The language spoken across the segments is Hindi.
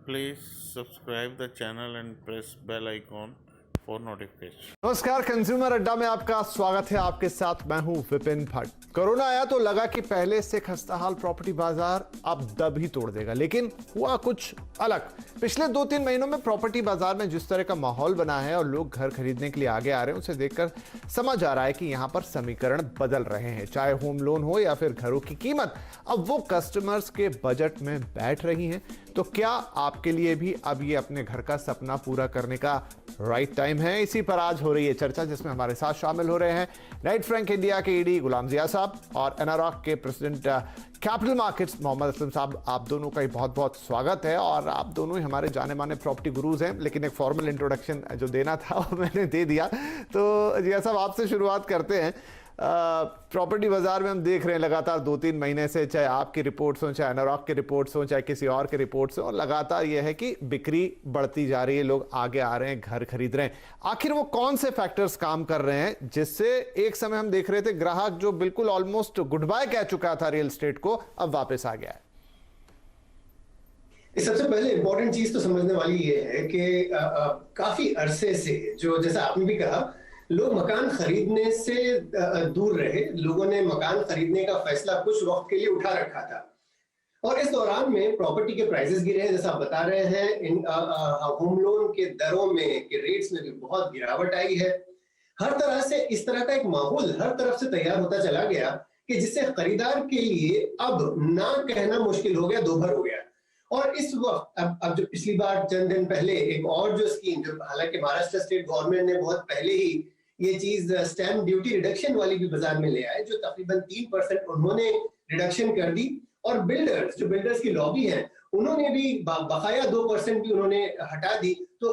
Please subscribe the channel and press bell icon for notification. नमस्कार, कंज्यूमर अड्डा में आपका स्वागत है। आपके साथ मैं हूं विपिन भट्ट। कोरोना आया तो लगा कि पहले से खस्ताहाल प्रॉपर्टी बाजार अब दब ही तोड़ देगा, लेकिन हुआ कुछ अलग। पिछले 2-3 महीनों में प्रॉपर्टी बाजार में जिस तरह का माहौल बना है और लोग घर खरीदने के लिए आगे आ रहे हैं, उसे देखकर समझ आ रहा है कि यहां पर समीकरण बदल रहे हैं। चाहे होम लोन हो या फिर घरों की कीमत अब वो कस्टमर्स के बजट में बैठ रही है। तो क्या आपके लिए भी अब ये अपने घर का सपना पूरा करने का राइट टाइम है? इसी पर आज हो रही है चर्चा, जिसमें हमारे साथ शामिल हो रहे हैं नाइट फ्रैंक इंडिया के ईडी गुलाम जिया साहब और एनारॉक के president capital markets Mohammad Aslam sahab. आप दोनों का ही बहुत बहुत स्वागत है और आप दोनों ही हमारे जाने माने प्रॉपर्टी गुरुज हैं, लेकिन एक फॉर्मल इंट्रोडक्शन जो देना था वो मैंने दे दिया। तो जिया साहब, आपसे शुरुआत करते हैं। प्रॉपर्टी बाजार में हम देख रहे हैं लगातार 2-3 महीने से, चाहे आपकी रिपोर्ट्स हो, चाहे एनारॉक की रिपोर्ट्स हो, चाहे किसी और के रिपोर्ट्स हो, लगातार यह है कि बिक्री बढ़ती जा रही है, लोग आगे आ रहे हैं, घर खरीद रहे हैं। आखिर वो कौन से फैक्टर्स काम कर रहे हैं जिससे एक समय हम देख रहे थे ग्राहक जो बिल्कुल ऑलमोस्ट गुड बाय कह चुका था रियल एस्टेट को, अब वापस आ गया है? सबसे पहले इंपॉर्टेंट चीज तो समझने वाली ये है कि काफी अरसे से, जो जैसा आपने भी कहा, लोग मकान खरीदने से दूर रहे। लोगों ने मकान खरीदने का फैसला कुछ वक्त के लिए उठा रखा था और इस दौरान में प्रॉपर्टी के प्राइसेस गिरे हैं, जैसा आप बता रहे हैं। होम लोन के दरों में, के रेट्स में भी बहुत गिरावट आई है। हर तरह से इस तरह का एक माहौल हर तरफ से तैयार होता चला गया कि जिससे खरीदार के लिए अब ना कहना मुश्किल हो गया, दोभर हो गया। और इस वक्त अब जो पिछली बार चंद दिन पहले एक और जो स्कीम, जो हालांकि महाराष्ट्र स्टेट गवर्नमेंट ने बहुत पहले ही ये चीज स्टैम्प ड्यूटी रिडक्शन वाली भी बाजार में ले आए, जो तकरीबन 3% उन्होंने रिडक्शन कर दी। और बिल्डर्स, जो बिल्डर्स की लॉबी है, उन्होंने भी बकाया 2% भी उन्होंने हटा दी। तो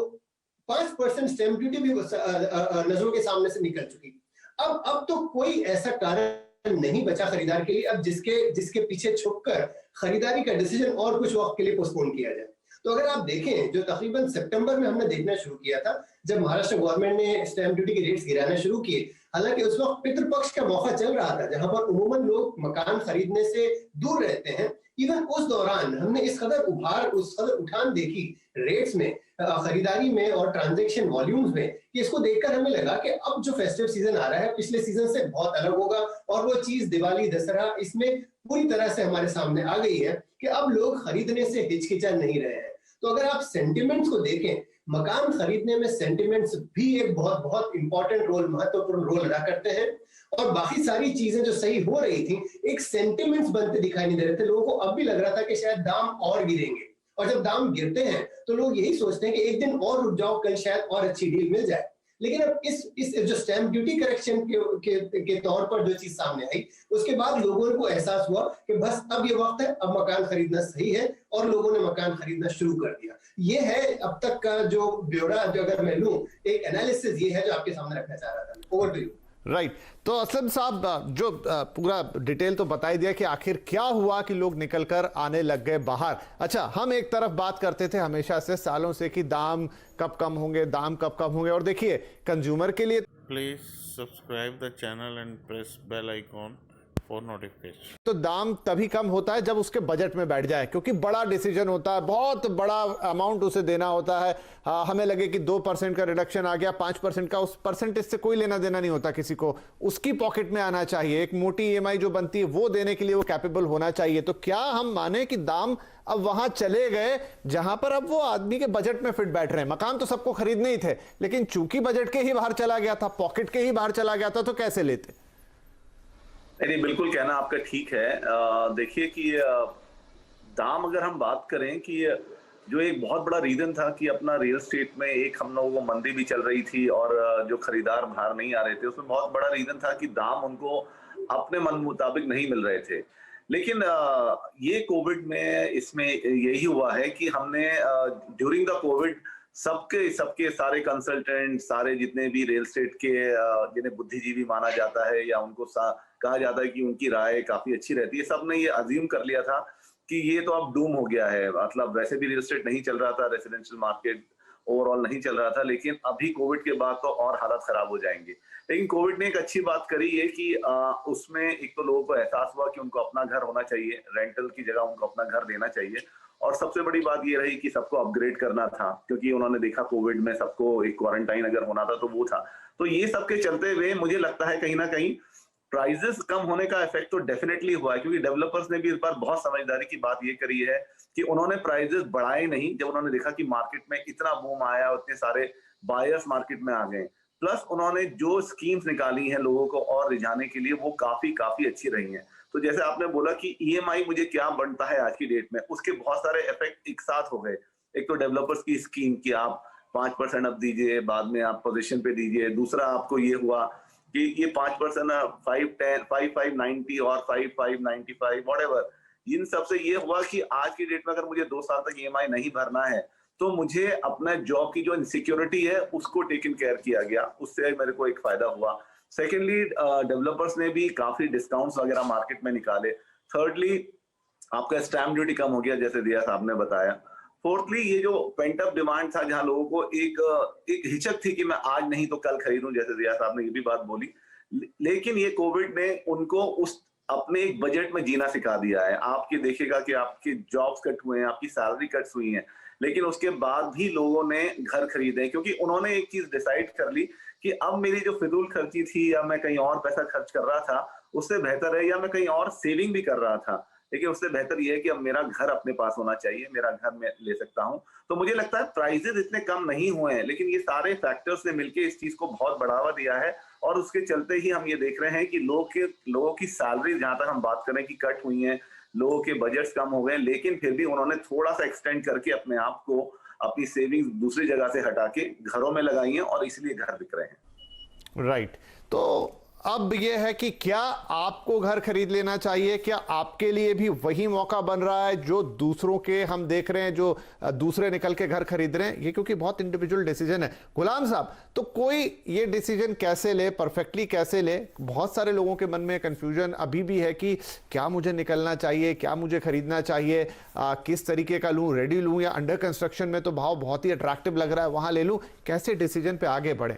5% स्टैम्प ड्यूटी भी नजरों के सामने से निकल चुकी। अब तो कोई ऐसा कारण नहीं बचा खरीदार के लिए अब जिसके पीछे छुपकर खरीदारी का डिसीजन और कुछ वक्त के लिए पोस्टपोन किया जाए। तो अगर आप देखें, जो तकरीबन सितंबर में हमने देखना शुरू किया था, जब महाराष्ट्र गवर्नमेंट ने स्टैम्प ड्यूटी के रेट्स गिराना शुरू किए, हालांकि उस वक्त पितृपक्ष का मौका चल रहा था, जहां पर उमूमन लोग मकान खरीदने से दूर रहते हैं। इवन उस दौरान हमने उस कदर उठान देखी रेट्स में, खरीदारी में और ट्रांजैक्शन वॉल्यूम्स में, कि इसको देखकर हमें लगा कि अब जो फेस्टिव सीजन आ रहा है पिछले सीजन से बहुत अलग होगा। और वो चीज दिवाली, दशहरा, इसमें पूरी तरह से हमारे सामने आ गई है कि अब लोग खरीदने से हिचकिचा नहीं रहे हैं। तो अगर आप सेंटिमेंट्स को देखें, मकान खरीदने में सेंटिमेंट्स भी एक बहुत बहुत इंपॉर्टेंट रोल, महत्वपूर्ण रोल अदा करते हैं। और बाकी सारी चीजें जो सही हो रही थी, एक सेंटिमेंट्स बनते दिखाई नहीं दे रहे थे। लोगों को अब भी लग रहा था कि शायद दाम और गिरेंगे, और जब दाम गिरते हैं तो लोग यही सोचते हैं कि एक दिन और रुक जाओ, कल शायद और अच्छी डील मिल जाए। लेकिन अब इस जो स्टैम्प ड्यूटी करेक्शन के तौर पर जो चीज सामने आई, उसके बाद लोगों को एहसास हुआ कि बस अब ये वक्त है, अब मकान खरीदना सही है, और लोगों ने मकान खरीदना शुरू कर दिया। ये है अब तक का जो ब्यौरा, जो अगर मैं लूं, एक एनालिसिस ये है जो आपके सामने रखना चाह रहा था। Over to you. राइट। तो असलम साहब, जो पूरा डिटेल तो बता ही दिया कि आखिर क्या हुआ कि लोग निकलकर आने लग गए बाहर। अच्छा, हम एक तरफ बात करते थे हमेशा से, सालों से, कि दाम कब कम होंगे, दाम कब कम होंगे, और देखिए कंज्यूमर के लिए Please subscribe the channel and press bell icon for notification. तो दाम तभी कम होता है जब उसके बजट में बैठ जाए, क्योंकि बड़ा डिसीजन होता है, बहुत बड़ा अमाउंट उसे देना होता है। हमें लगे कि 2% का रिडक्शन आ गया, 5% का, उस परसेंटेज से कोई लेना देना नहीं होता किसी को, उसकी पॉकेट में आना चाहिए। एक मोटी ईएमआई जो बनती है वो देने के लिए वो कैपेबल होना चाहिए। तो क्या हम माने कि दाम अब वहां चले गए जहां पर अब वो आदमी के बजट में फिट बैठ रहे हैं? मकान तो सबको खरीदने ही थे, लेकिन चूंकि बजट के ही बाहर चला गया था, पॉकेट के ही बाहर चला गया था, तो कैसे लेते? नहीं, बिल्कुल कहना आपका ठीक है। देखिए कि दाम, अगर हम बात करें कि जो एक बहुत बड़ा रीजन था कि अपना रियल एस्टेट में एक हम लोगों को मंदी भी चल रही थी और जो खरीदार बाहर नहीं आ रहे थे, उसमें बहुत बड़ा रीजन था कि दाम उनको अपने मन मुताबिक नहीं मिल रहे थे। लेकिन ये कोविड में इसमें यही हुआ है कि हमने ड्यूरिंग द कोविड सबके सारे कंसल्टेंट, सारे जितने भी रियल एस्टेट के जिन्हें बुद्धिजीवी माना जाता है या उनको कहा जाता है कि उनकी राय काफी अच्छी रहती है, सबने ये अज्यूम कर लिया था कि ये तो अब डूम हो गया है। मतलब वैसे भी रियल एस्टेट नहीं चल रहा था, रेसिडेंशियल मार्केट ओवरऑल नहीं चल रहा था, लेकिन अभी कोविड के बाद तो और हालत खराब हो जाएंगे। लेकिन कोविड ने एक अच्छी बात करी है कि उसमें एक तो लोगों को एहसास हुआ कि उनको अपना घर होना चाहिए, रेंटल की जगह उनको अपना घर देना चाहिए। और सबसे बड़ी बात ये रही कि सबको अपग्रेड करना था, क्योंकि उन्होंने देखा कोविड में सबको एक क्वारंटाइन अगर होना था तो वो था। तो ये सबके चलते हुए मुझे लगता है कहीं ना कहीं प्राइजेस कम होने का इफेक्ट तो डेफिनेटली हुआ है, क्योंकि डेवलपर्स ने भी इस बार बहुत समझदारी की बात ये करी है कि उन्होंने प्राइजेस बढ़ाए नहीं। जब उन्होंने देखा कि मार्केट में इतना बूम आया, उतने सारे बायर्स मार्केट में आ गए, प्लस उन्होंने जो स्कीम्स निकाली हैं लोगों को और रिझाने के लिए, वो काफी काफी अच्छी रही हैं। तो जैसे आपने बोला कि ईएमआई मुझे क्या बनता है आज की डेट में, उसके बहुत सारे इफेक्ट एक साथ हो गए। एक तो डेवलपर्स की स्कीम कि आप 5% अब दीजिए, बाद में आप पोजीशन पे दीजिए। दूसरा आपको ये हुआ कि ये 5% 510 5590 और 5595 व्हाटएवर, इन सब से ये हुआ कि आज की डेट में अगर मुझे 2 साल तक ईएमआई नहीं भरना है तो मुझे अपना जॉब की जो इनसिक्योरिटी है उसको टेकन केयर किया गया, उससे मेरे को एक फायदा हुआ। सेकेंडली, डेवलपर्स ने भी काफी डिस्काउंट्स वगैरह मार्केट में निकाले। थर्डली, आपका स्टैम्प ड्यूटी कम हो गया, जैसे दिया साहब ने बताया। फोर्थली, ये जो पेंट अप डिमांड था, जहां लोगों को एक हिचक थी कि मैं आज नहीं तो कल खरीदूं, जैसे दिया साहब ने ये भी बात बोली, लेकिन ये कोविड ने उनको उस अपने एक बजट में जीना सिखा दिया है। आपके देखिएगा कि आपके जॉब्स कट हुए हैं, आपकी सैलरी कट्स हुई हैं, लेकिन उसके बाद भी लोगों ने घर खरीदे, क्योंकि उन्होंने एक चीज डिसाइड कर ली कि अब मेरी जो फिजूल खर्ची थी या मैं कहीं और पैसा खर्च कर रहा था उससे बेहतर है, या मैं कहीं और सेविंग भी कर रहा था, लेकिन उससे बेहतर यह है कि अब मेरा घर अपने पास होना चाहिए, मेरा घर मैं ले सकता हूं। तो मुझे लगता है प्राइजेस इतने कम नहीं हुए हैं, लेकिन ये सारे फैक्टर्स ने मिलकर इस चीज को बहुत बढ़ावा दिया है, और उसके चलते ही हम ये देख रहे हैं कि लोगों की सैलरी, जहां तक हम बात करें कि कट हुई है, लोगों के बजट्स कम हो गए, लेकिन फिर भी उन्होंने थोड़ा सा एक्सटेंड करके अपने आप को, अपनी सेविंग्स दूसरी जगह से हटा के घरों में लगाई है, और इसलिए घर बिक रहे हैं। राइट। तो अब यह है कि क्या आपको घर खरीद लेना चाहिए? क्या आपके लिए भी वही मौका बन रहा है जो दूसरों के हम देख रहे हैं, जो दूसरे निकल के घर खरीद रहे हैं? ये क्योंकि बहुत इंडिविजुअल डिसीजन है। गुलाम साहब, तो कोई ये डिसीजन कैसे ले, परफेक्टली कैसे ले? बहुत सारे लोगों के मन में कंफ्यूजन अभी भी है कि क्या मुझे निकलना चाहिए, क्या मुझे खरीदना चाहिए, किस तरीके का लूं, रेडी लूं या अंडर कंस्ट्रक्शन में तो भाव बहुत ही अट्रैक्टिव लग रहा है वहां ले लूं? कैसे डिसीजन पे आगे बढ़े?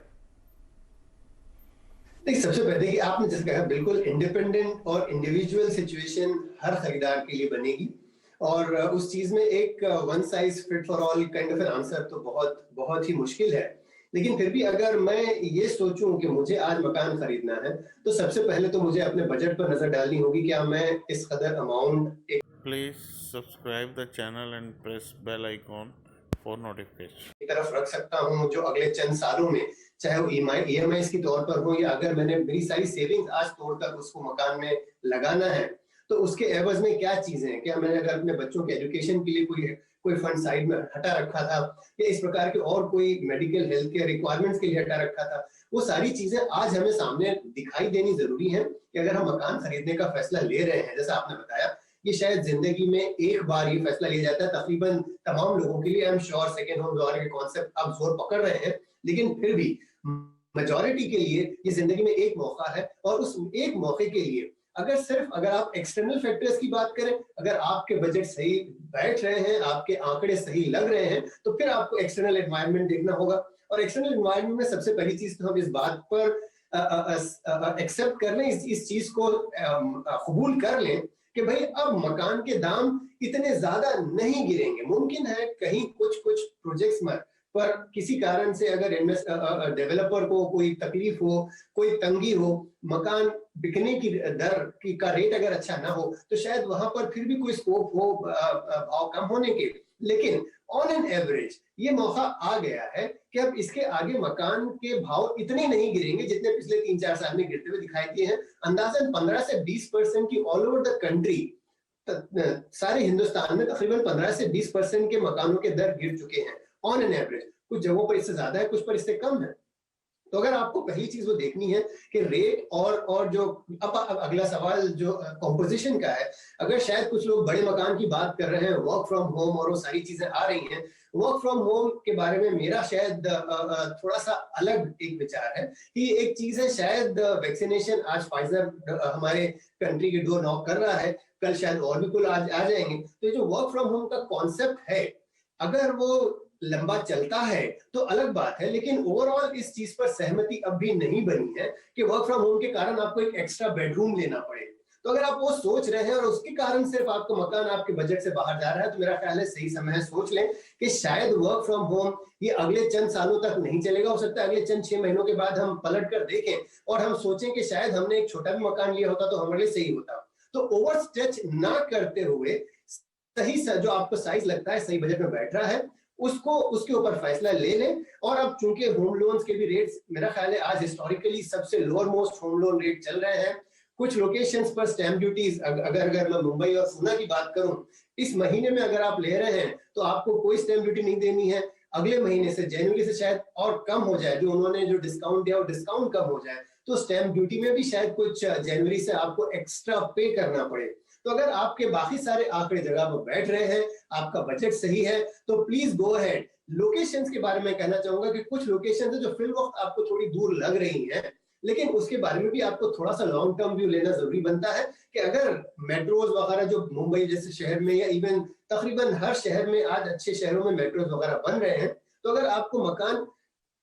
नहीं, सबसे पहले कि आपने जैसे कहा, बिल्कुल इंडिपेंडेंट और इंडिविजुअल सिचुएशन हर खरीदार के लिए बनेगी, और उस चीज में एक one size fit for all kind of an answer तो बहुत बहुत ही मुश्किल है। लेकिन फिर भी अगर मैं ये सोचूं कि मुझे आज मकान खरीदना है, तो सबसे पहले तो मुझे अपने बजट पर नजर डालनी होगी, क्या मैं इस कदर amount Please subscribe the channel and press bell icon for notification. एक तरफ रख सकता हूं जो अगले चंद सालों में, चाहे वो ईएमआई के तौर पर हो, या अगर मैंने मेरी सारी सेविंग्स आज तोड़कर उसको मकान में लगाना है, तो उसके एवज में क्या चीजें हैं। क्या मैंने अगर अपने बच्चों के एजुकेशन के लिए कोई फंड साइड में हटा रखा था, या इस प्रकार के और कोई मेडिकल हेल्थ केयर रिक्वायरमेंट्स के लिए हटा रखा था, वो सारी चीजें आज हमें सामने दिखाई देनी जरूरी है कि अगर हम मकान खरीदने का फैसला ले रहे हैं। जैसा आपने बताया, ये शायद जिंदगी में एक बार ये फैसला लिया जाता है, तकरीबन तमाम लोगों के लिए। I am sure second home वाले के कॉन्सेप्ट अब जोर पकड़ रहे हैं, लेकिन फिर भी मेजॉरिटी के लिए ये जिंदगी में एक मौका है, और उस एक मौके के लिए अगर आप एक्सटर्नल फैक्टर्स की बात करें, अगर आपके बजट सही बैठ रहे हैं, आपके आंकड़े सही लग रहे हैं, तो फिर आपको एक्सटर्नल एनवायरनमेंट देखना होगा। और एक्सटर्नल एनवायरनमेंट में सबसे पहली चीज तो हम इस बात पर एक्सेप्ट कर लें, इस चीज को कबूल कर लें कि भाई अब मकान के दाम इतने ज्यादा नहीं गिरेंगे। मुमकिन है कहीं कुछ प्रोजेक्ट्स में पर किसी कारण से अगर डेवलपर को कोई तकलीफ हो, कोई तंगी हो, मकान बिकने की दर का रेट अगर अच्छा ना हो, तो शायद वहां पर फिर भी कोई स्कोप हो भाव कम होने के। लेकिन ऑन एन एवरेज ये मौका आ गया है कि अब इसके आगे मकान के भाव इतने नहीं गिरेंगे जितने पिछले 3-4 साल में गिरते हुए दिखाई दिए हैं। अंदाजन 15 से 20% की ऑल ओवर द कंट्री, सारे हिंदुस्तान में तकरीबन 15 से 20% के मकानों के दर गिर चुके हैं ऑन एन एवरेज। कुछ जगहों पर इससे ज्यादा है, कुछ पर इससे कम है। तो अगर आपको पहली चीज वो देखनी है कि रेट और जो अब अगला सवाल जो कॉम्पोजिशन का है, अगर शायद कुछ लोग बड़े मकान की बात कर रहे हैं, वर्क फ्रॉम होम और वो सारी चीजें आ रही हैं, वर्क फ्रॉम होम के बारे में मेरा शायद थोड़ा सा अलग एक विचार है कि एक चीज है, शायद वैक्सीनेशन आज फाइजर हमारे कंट्री के डोर नॉक कर रहा है, कल शायद और भी कुल आ जाएंगे। तो ये जो वर्क फ्रॉम होम का कॉन्सेप्ट है, अगर वो लंबा चलता है तो अलग बात है, लेकिन ओवरऑल इस चीज पर सहमति अब भी नहीं बनी है कि वर्क फ्रॉम होम के कारण आपको एक एक्स्ट्रा बेडरूम लेना पड़े। तो अगर आप वो सोच रहे हैं और उसके कारण सिर्फ आपका मकान आपके बजट से बाहर जा रहा है, तो मेरा ख्याल है सही समय है सोच लें कि शायद वर्क फ्रॉम होम ये अगले चंद सालों तक नहीं चलेगा। हो सकता है अगले चंद 6 महीनों के बाद हम पलट कर देखें और हम सोचें कि शायद हमने एक छोटा भी मकान लिया होता तो हमारे लिए सही होता। तो ओवर स्ट्रेच ना करते हुए सही जो आपको साइज लगता है, सही बजट में बैठ रहा है, उसको उसके ऊपर फैसला ले लें। और अब चूंकि होम लोन्स के भी रेट्स मेरा ख्याल है आज हिस्टोरिकली सबसे lower most home loan rate चल रहे हैं। कुछ लोकेशंस पर स्टैंप ड्यूटीज, अगर मैं मुंबई और पूना की बात करूं, इस महीने में अगर आप ले रहे हैं तो आपको कोई स्टैंप ड्यूटी नहीं देनी है। अगले महीने से जनवरी से शायद और कम हो जाए, जो उन्होंने जो डिस्काउंट दिया वो डिस्काउंट कम हो जाए, तो स्टैंप ड्यूटी में भी शायद कुछ जनवरी से आपको एक्स्ट्रा पे करना पड़े। तो अगर आपके बाकी सारे आंकड़े जगह पर बैठ रहे हैं, आपका बजट सही है, तो प्लीज गो अहेड। लोकेशंस के बारे में कहना चाहूंगा कि कुछ लोकेशंस है जो फिल वक्त आपको थोड़ी दूर लग रही हैं, लेकिन उसके बारे में भी आपको थोड़ा सा लॉन्ग टर्म व्यू लेना जरूरी बनता है कि अगर मेट्रोज वगैरह जो मुंबई जैसे शहर में या इवन तकरीबन हर शहर में आज अच्छे शहरों में मेट्रोज वगैरह बन रहे हैं, तो अगर आपको मकान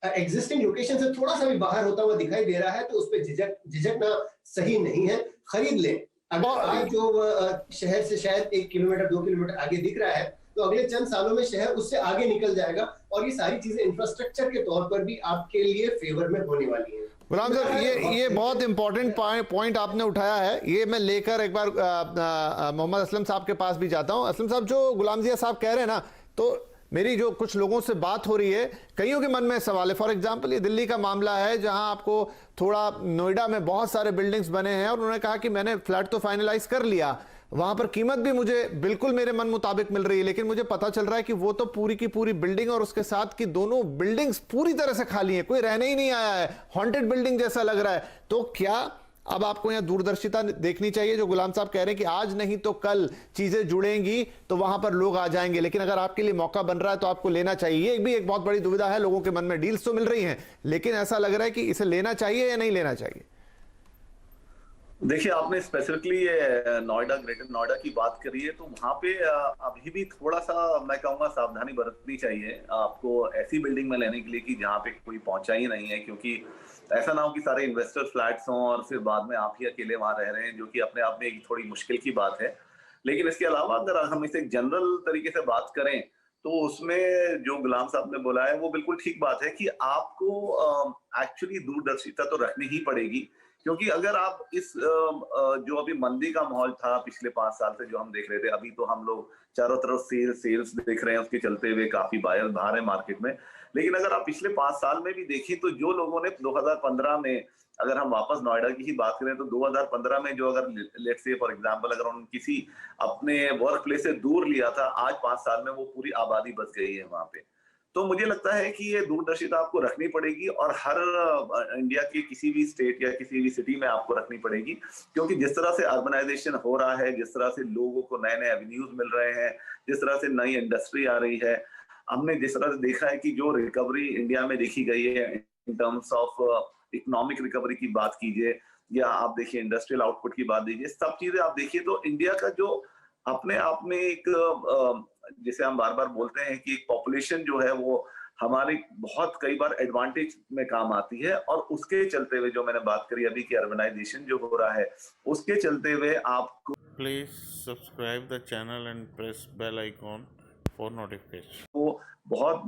एग्जिस्टिंग लोकेशन से थोड़ा सा भी बाहर होता हुआ दिखाई दे रहा है तो उस पर झिझकना सही नहीं है, खरीद लें। अगर आज जो शहर से शायद 1 किलोमीटर 2 किलोमीटर आगे दिख रहा है, तो अगले चंद सालों में शहर उससे आगे निकल जाएगा और ये सारी चीजें इंफ्रास्ट्रक्चर के तौर पर भी आपके लिए फेवर में होने वाली है। गुलाम साहब, ये बहुत इंपॉर्टेंट पॉइंट आपने उठाया है, ये मैं लेकर एक बार मोहम्मद असलम साहब के पास भी जाता हूं। असलम साहब, जो गुलाम जिया साहब कह रहे हैं ना, तो मेरी जो कुछ लोगों से बात हो रही है, कईयों के मन में सवाल है। फॉर एग्जांपल, ये दिल्ली का मामला है जहां आपको थोड़ा नोएडा में बहुत सारे बिल्डिंग्स बने हैं और उन्होंने कहा कि मैंने फ्लैट तो फाइनलाइज कर लिया, वहां पर कीमत भी मुझे बिल्कुल मेरे मन मुताबिक मिल रही है, लेकिन मुझे पता चल रहा है कि वो तो पूरी की पूरी बिल्डिंग और उसके साथ की दोनों बिल्डिंग्स पूरी तरह से खाली है, कोई रहने ही नहीं आया है, हॉन्टेड बिल्डिंग जैसा लग रहा है। तो क्या अब आपको यहां दूरदर्शिता देखनी चाहिए, जो गुलाम साहब कह रहे हैं कि आज नहीं तो कल चीजें जुड़ेंगी तो वहां पर लोग आ जाएंगे, लेकिन अगर आपके लिए मौका बन रहा है तो आपको लेना चाहिए। ये भी एक बहुत बड़ी दुविधा है लोगों के मन में। डील्स तो मिल रही हैं, लेकिन ऐसा लग रहा है कि इसे लेना चाहिए या नहीं लेना चाहिए। देखिए, आपने स्पेसिफिकली ये नोएडा, ग्रेटर नोएडा की बात करी है, तो वहां पे अभी भी थोड़ा सा मैं कहूँगा सावधानी बरतनी चाहिए आपको ऐसी बिल्डिंग में लेने के लिए कि जहाँ पे कोई पहुंचा ही नहीं है, क्योंकि ऐसा ना हो कि सारे इन्वेस्टर फ्लैट्स हों और फिर बाद में आप ही अकेले वहां रह रहे हैं, जो कि अपने आप में एक थोड़ी मुश्किल की बात है। लेकिन इसके अलावा अगर हम इसे जनरल तरीके से बात करें तो उसमें जो गुलाम साहब ने बोला है वो बिल्कुल ठीक बात है कि आपको एक्चुअली दूरदर्शिता तो रखनी ही पड़ेगी, क्योंकि अगर आप इस जो अभी मंदी का माहौल था पिछले 5 साल से जो हम देख रहे थे, अभी तो हम लोग चारों तरफ सेल्स देख रहे हैं, उसके चलते हुए काफी बायर बाहर है मार्केट में। लेकिन अगर आप पिछले 5 साल में भी देखें तो जो लोगों ने 2015 में, अगर हम वापस नोएडा की ही बात करें तो 2015 में जो अगर लेट्स से फॉर एग्जांपल अगर उन्होंने किसी अपने वर्क प्लेस से दूर लिया था, आज 5 साल में वो पूरी आबादी बस गई है वहां पे। तो मुझे लगता है कि ये दूरदर्शिता आपको रखनी पड़ेगी और हर इंडिया के किसी भी स्टेट या किसी भी सिटी में आपको रखनी पड़ेगी, क्योंकि जिस तरह से अर्बनाइजेशन हो रहा है, जिस तरह से लोगों को नए नए एवेन्यूज मिल रहे हैं, जिस तरह से नई इंडस्ट्री आ रही है, हमने जिस तरह से देखा है कि जो रिकवरी इंडिया में देखी गई है in terms of economic recovery की बात कीजिए या आप देखिए इंडस्ट्रियल आउटपुट की बात दीजिए, सब चीजें आप देखिए तो इंडिया का जो अपने आप में एक जिसे हम बार बार बोलते हैं कि एक पॉपुलेशन जो है वो हमारी बहुत कई बार एडवांटेज में काम आती है, और उसके चलते हुए जो मैंने बात करी अभी कि अर्बनाइजेशन जो हो रहा है उसके चलते हुए आपको please subscribe the channel and press bell icon for notification. वो बहुत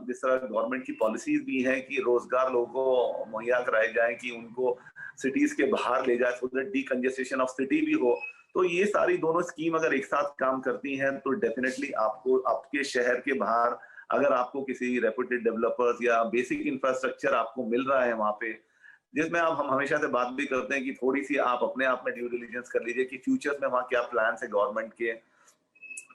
जिस तरह गवर्नमेंट की पॉलिसीज भी हैं कि रोजगार लोगों को मुहैया कराए जाए, कि उनको सिटीज के बाहर ले जाए, सो दैट डीकंजेस्टेशन ऑफ सिटी भी हो। तो ये सारी दोनों स्कीम अगर एक साथ काम करती हैं तो डेफिनेटली आपको आपके शहर के बाहर अगर आपको किसी रेप्यूटेड डेवलपर्स या बेसिक इंफ्रास्ट्रक्चर आपको मिल रहा है वहां पे, जिसमें हम हमेशा से बात भी करते हैं कि थोड़ी सी आप अपने आप में ड्यू डिलिजेंस कर लीजिए कि फ्यूचर में वहाँ क्या प्लान है गवर्नमेंट के,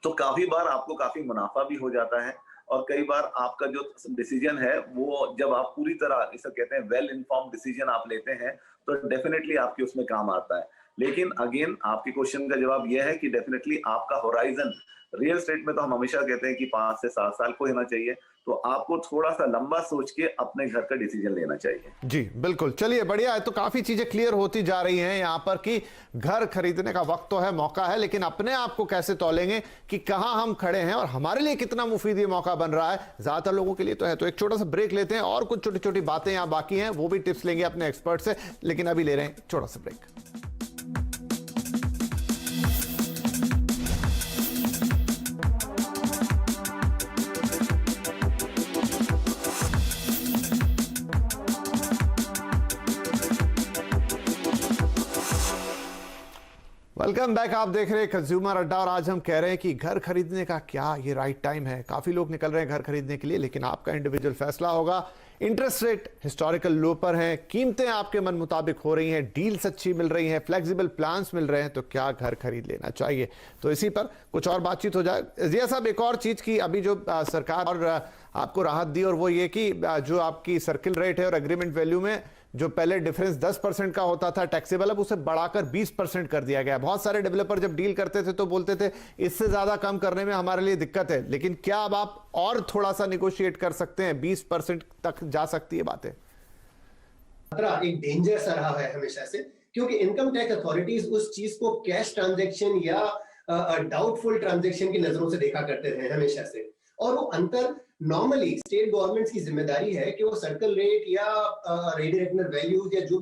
तो काफी बार आपको काफी मुनाफा भी हो जाता है। और कई बार आपका जो डिसीजन है वो जब आप पूरी तरह इसे कहते हैं वेल इन्फॉर्म्ड डिसीजन आप लेते हैं तो डेफिनेटली आपके उसमें काम आता है। लेकिन अगेन आपके क्वेश्चन का जवाब यह है कि डेफिनेटली आपका होराइजन रियल एस्टेट में तो हम हमेशा कहते हैं कि 5 से 7 साल को होना चाहिए, तो आपको थोड़ा सा लंबा सोच के अपने घर का डिसीजन लेना चाहिए। जी बिल्कुल, चलिए बढ़िया है। तो काफी चीजें क्लियर होती जा रही हैं यहाँ पर कि घर खरीदने का वक्त तो है, मौका है, लेकिन अपने आप को कैसे तौलेंगे कि कहां हम खड़े हैं और हमारे लिए कितना मुफीद ये मौका बन रहा है। ज्यादातर लोगों के लिए तो है। तो एक छोटा सा ब्रेक लेते हैं और कुछ छोटी छोटी बातें यहाँ बाकी हैं, वो भी टिप्स लेंगे अपने एक्सपर्ट से, लेकिन अभी ले रहे हैं छोटा सा ब्रेक। Welcome back. आप देख रहे हैं कंज्यूमर अड्डा और आज हम कह रहे हैं कि घर खरीदने का क्या ये राइट टाइम है। काफी लोग निकल रहे हैं घर खरीदने के लिए, लेकिन आपका इंडिविजुअल फैसला होगा। इंटरेस्ट रेट हिस्टोरिकल लो पर हैं, कीमतें आपके मन मुताबिक हो रही हैं, डील्स अच्छी मिल रही हैं, फ्लेक्सिबल प्लान्स मिल रहे हैं, तो क्या घर खरीद लेना चाहिए। तो इसी पर कुछ और बातचीत हो जाए। जिया साहब, एक और चीज की अभी जो सरकार और आपको राहत दी, और वो ये कि जो आपकी सर्किल रेट है और एग्रीमेंट वैल्यू में जो पहले डिफरेंस 10% का होता था टैक्सेबल, अब उसे बढ़ाकर 20% कर दिया गया। बहुत सारे डेवलपर जब डील करते थे तो बोलते थे इससे ज्यादा कम करने में हमारे लिए दिक्कत है, लेकिन क्या अब आप और थोड़ा सा निगोशिएट कर सकते हैं? 20% तक जा सकती है बातें। खतरा एक डेंजर सा रहा है हमेशा से, क्योंकि इनकम टैक्स अथॉरिटीज उस चीज को कैश ट्रांजैक्शन या डाउटफुल ट्रांजैक्शन की नजरों से देखा करते रहे हमेशा से। और वो अंतर नॉर्मली स्टेट गवर्नमेंट्स की जिम्मेदारी है कि वो सर्कल रेट या रेडी रेकनर वैल्यूज या जो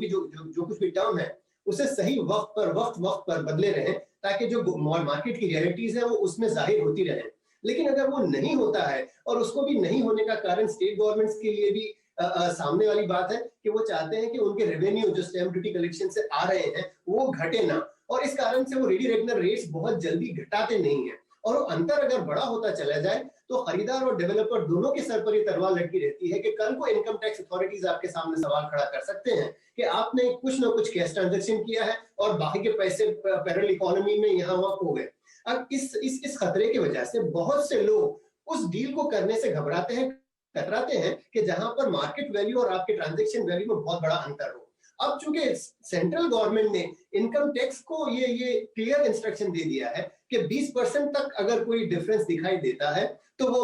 कुछ भी टर्म है उसे सही वक्त पर बदले रहें, ताकि जो मार्केट की रियलिटीज है वो उसमें जाहिर होती रहे। लेकिन अगर वो नहीं होता है, और उसको भी नहीं होने का कारण स्टेट गवर्नमेंट्स के लिए भी सामने वाली बात है कि वो चाहते हैं कि उनके रेवेन्यू जो स्टैम्प ड्यूटी कलेक्शन से आ रहे हैं वो घटे ना, और इस कारण से वो रेडी रेकनर रेट्स बहुत जल्दी घटाते नहीं है। और वो अंतर अगर बड़ा होता चला जाए तो खरीदार और डेवलपर दोनों के सर पर ये तलवार लटकी रहती है कि कल को इनकम टैक्स अथॉरिटीज आपके सामने सवाल खड़ा कर सकते हैं कि आपने कुछ ना कुछ कैश ट्रांजैक्शन किया है और बाकी के पैसे पैरेलल इकोनॉमी में यहाँ वहां खो गए। अब इस खतरे की वजह से बहुत से लोग उस डील को करने से कतराते हैं कि जहां पर मार्केट वैल्यू और आपके ट्रांजैक्शन वैल्यू में बहुत बड़ा अंतर हो। अब चूंकि सेंट्रल गवर्नमेंट ने इनकम टैक्स को ये क्लियर इंस्ट्रक्शन दे दिया है कि 20% तक अगर कोई डिफरेंस दिखाई देता है तो वो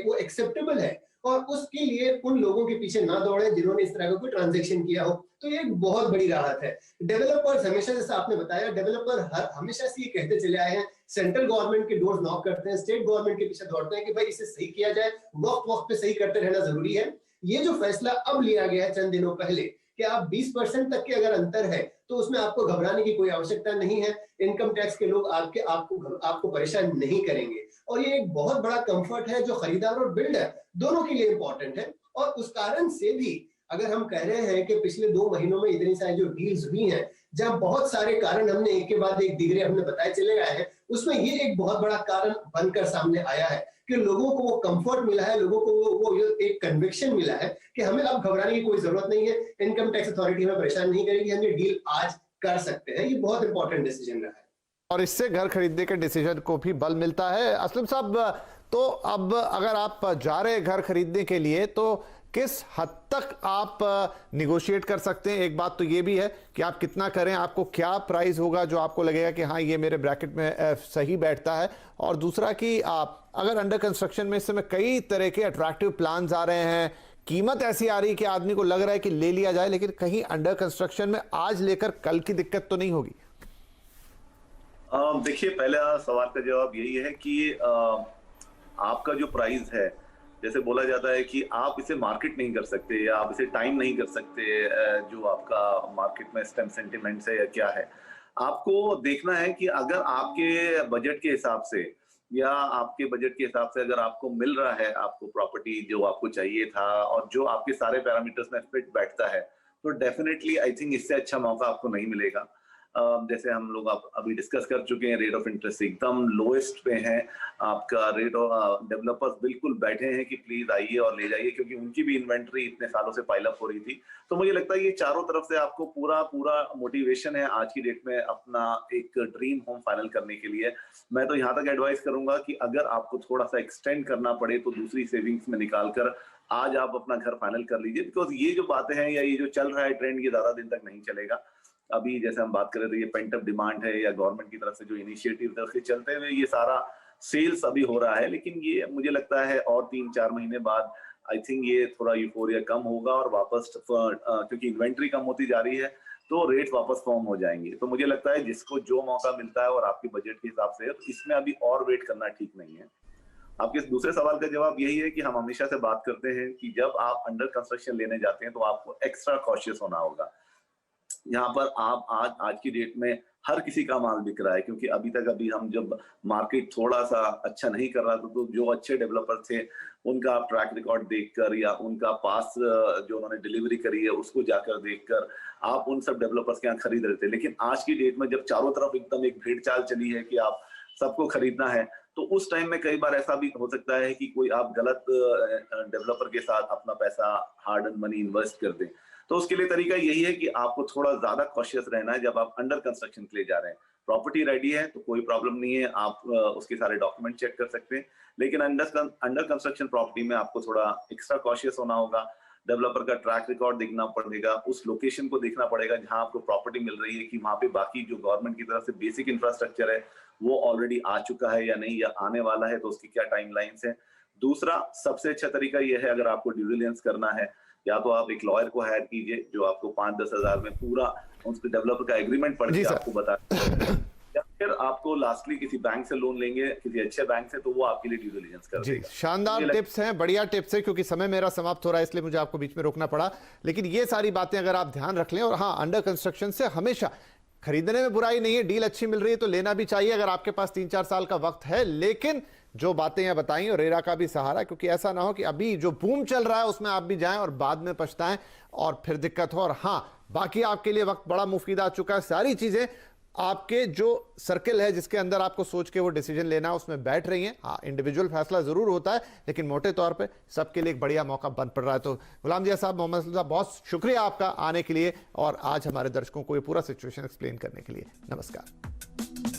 वो एक्सेप्टेबल है, और उसके लिए उन लोगों के पीछे ना दौड़े जिन्होंने इस तरह का कोई ट्रांजैक्शन किया हो। तो ये एक बहुत बड़ी राहत है। डेवलपर्स हमेशा, जैसा आपने बताया, डेवलपर हमेशा से ये कहते चले आए हैं, सेंट्रल गवर्नमेंट के डोर्स नॉक करते हैं, स्टेट गवर्नमेंट के पीछे दौड़ते हैं कि भाई इसे सही किया जाए, वक्त पे सही करते रहना जरूरी है। ये जो फैसला अब लिया गया है चंद दिनों पहले कि आप 20% तक के अगर अंतर है तो उसमें आपको घबराने की कोई आवश्यकता नहीं है। इनकम टैक्स के लोग आपको परेशान नहीं करेंगे, और ये एक बहुत बड़ा कंफर्ट है जो खरीदार और बिल्डर दोनों के लिए इंपॉर्टेंट है। और उस कारण से भी अगर हम कह रहे हैं कि पिछले 2 महीनों में इतनी सारी जो डील्स हुई हैं, जहां बहुत सारे कारण हमने एक के बाद एक दिगरे हमने बताए चले गए हैं, उसमें ये एक बहुत बड़ा कारण बनकर सामने आया है कि लोगों को वो कंफर्ट मिला है, लोगों को वो एक कन्विक्शन मिला है कि हमें अब घबराने की कोई जरूरत नहीं है, इनकम टैक्स अथॉरिटी हमें परेशान नहीं करेगी, हम ये डील आज कर सकते हैं। ये बहुत इंपॉर्टेंट डिसीजन रहा है और इससे घर खरीदने के डिसीजन को भी बल मिलता है। असलम साहब, तो अब अगर आप जा रहे हैं घर खरीदने के लिए तो किस हद तक आप निगोशिएट कर सकते हैं? एक बात तो ये भी है कि आप कितना करें, आपको क्या प्राइस होगा जो आपको लगेगा कि हाँ ये मेरे ब्रैकेट में सही बैठता है, और दूसरा कि आप अगर अंडर कंस्ट्रक्शन में इस समय कई तरह के अट्रैक्टिव प्लान्स आ रहे हैं, कीमत ऐसी आ रही है कि आदमी को लग रहा है कि ले लिया जाए, लेकिन कहीं अंडर कंस्ट्रक्शन में आज लेकर कल की दिक्कत तो नहीं होगी? देखिए, पहला सवाल का जवाब यही है कि आपका जो प्राइस है, जैसे बोला जाता है कि आप इसे मार्केट नहीं कर सकते या आप इसे टाइम नहीं कर सकते, जो आपका मार्केट में सेंटिमेंट्स है या क्या है, आपको देखना है कि अगर आपके बजट के हिसाब से या आपके बजट के हिसाब से अगर आपको मिल रहा है, आपको प्रॉपर्टी जो आपको चाहिए था और जो आपके सारे पैरामीटर्स में फिट बैठता है, तो डेफिनेटली आई थिंक इससे अच्छा मौका आपको नहीं मिलेगा। जैसे हम लोग अभी डिस्कस कर चुके हैं, रेट ऑफ इंटरेस्ट एकदम लोएस्ट पे है, आपका रेट ऑफ डेवलपर्स बिल्कुल बैठे हैं कि प्लीज आइए और ले जाइए, क्योंकि उनकी भी इन्वेंट्री इतने सालों से पाइल अप हो रही थी। तो मुझे लगता है ये चारों तरफ से आपको पूरा मोटिवेशन है आज की डेट में अपना एक ड्रीम होम फाइनल करने के लिए। मैं तो यहाँ तक एडवाइस करूंगा कि अगर आपको थोड़ा सा एक्सटेंड करना पड़े तो दूसरी सेविंग्स में निकाल कर आज आप अपना घर फाइनल कर लीजिए, बिकॉज ये जो बातें हैं या ये जो चल रहा है ट्रेंड, ये ज्यादा दिन तक नहीं चलेगा। अभी जैसे हम बात कर रहे थे, ये पेंट अप डिमांड है या गवर्नमेंट की तरफ से जो इनिशिएटिव है उसके चलते हुए ये सारा सेल्स अभी हो रहा है, लेकिन ये मुझे लगता है और 3-4 महीने बाद आई थिंक ये थोड़ा यूफोरिया कम होगा और वापस क्योंकि इन्वेंट्री कम होती जा रही है तो रेट वापस फॉर्म हो जाएंगे। तो मुझे लगता है जिसको जो मौका मिलता है और आपके बजट के हिसाब से, तो इसमें अभी और वेट करना ठीक नहीं है। आपके दूसरे सवाल का जवाब यही है कि हम हमेशा से बात करते हैं कि जब आप अंडर कंस्ट्रक्शन लेने जाते हैं तो आपको एक्स्ट्रा कॉशियस होना होगा। यहाँ पर आप आज की डेट में हर किसी का माल बिक रहा है, क्योंकि अभी हम जब मार्केट थोड़ा सा अच्छा नहीं कर रहा था तो जो अच्छे डेवलपर थे उनका ट्रैक रिकॉर्ड देखकर या उनका पास जो उन्होंने डिलीवरी करी है उसको जाकर देखकर आप उन सब डेवलपर्स के यहाँ खरीद रहे थे। लेकिन आज की डेट में जब चारों तरफ एकदम एक भीड़ चाल चली है कि आप सबको खरीदना है, तो उस टाइम में कई बार ऐसा भी हो सकता है कि कोई आप गलत डेवलपर के साथ अपना पैसा हार्ड एंड मनी इन्वेस्ट कर दें। तो उसके लिए तरीका यही है कि आपको थोड़ा ज्यादा कॉशियस रहना है जब आप अंडर कंस्ट्रक्शन के लिए जा रहे हैं। प्रॉपर्टी रेडी है तो कोई प्रॉब्लम नहीं है, आप उसके सारे डॉक्यूमेंट चेक कर सकते हैं, लेकिन अंडर कंस्ट्रक्शन प्रॉपर्टी में आपको थोड़ा एक्स्ट्रा कॉशियस होना होगा। डेवलपर का ट्रैक रिकॉर्ड देखना पड़ेगा, उस लोकेशन को देखना पड़ेगा जहां आपको प्रॉपर्टी मिल रही है कि वहां पे बाकी जो गवर्नमेंट की तरफ से बेसिक इंफ्रास्ट्रक्चर है वो ऑलरेडी आ चुका है या नहीं, या आने वाला है तो उसकी क्या टाइमलाइंस है। दूसरा सबसे अच्छा तरीका यह है, अगर आपको ड्यू डिलिजेंस करना है, या तो आप एक लॉयर को हायर कीजिए जो आपको 5-10 हजार में पूरा उसके डेवलपर का एग्रीमेंट पढ़ के आपको बता, या फिर आपको लास्टली किसी बैंक से लोन लेंगे, किसी अच्छे बैंक से, तो वो आपके लिए ड्यू डिलिजेंस कर देगा। शानदार टिप्स हैं, बढ़िया टिप्स है, क्योंकि समय मेरा समाप्त हो रहा है इसलिए मुझे आपको बीच में रोकना पड़ा। लेकिन ये सारी बातें अगर आप ध्यान रख लें, और हाँ, अंडर कंस्ट्रक्शन से हमेशा खरीदने में बुराई नहीं है, डील अच्छी मिल रही है तो लेना भी चाहिए अगर आपके पास 3-4 साल का वक्त है। लेकिन जो बातें यहां बताई और रेरा का भी सहारा, क्योंकि ऐसा ना हो कि अभी जो बूम चल रहा है उसमें आप भी जाएं और बाद में पछताएं और फिर दिक्कत हो। और हां, बाकी आपके लिए वक्त बड़ा मुफीद आ चुका है, सारी चीजें आपके जो सर्किल है जिसके अंदर आपको सोच के वो डिसीजन लेना है उसमें बैठ रही हैं। हाँ, इंडिविजुअल फैसला जरूर होता है, लेकिन मोटे तौर पे सबके लिए एक बढ़िया मौका बन पड़ रहा है। तो गुलाम जिया साहब, मोहम्मद असलम साहब, बहुत शुक्रिया आपका आने के लिए और आज हमारे दर्शकों को ये पूरा सिचुएशन एक्सप्लेन करने के लिए। नमस्कार।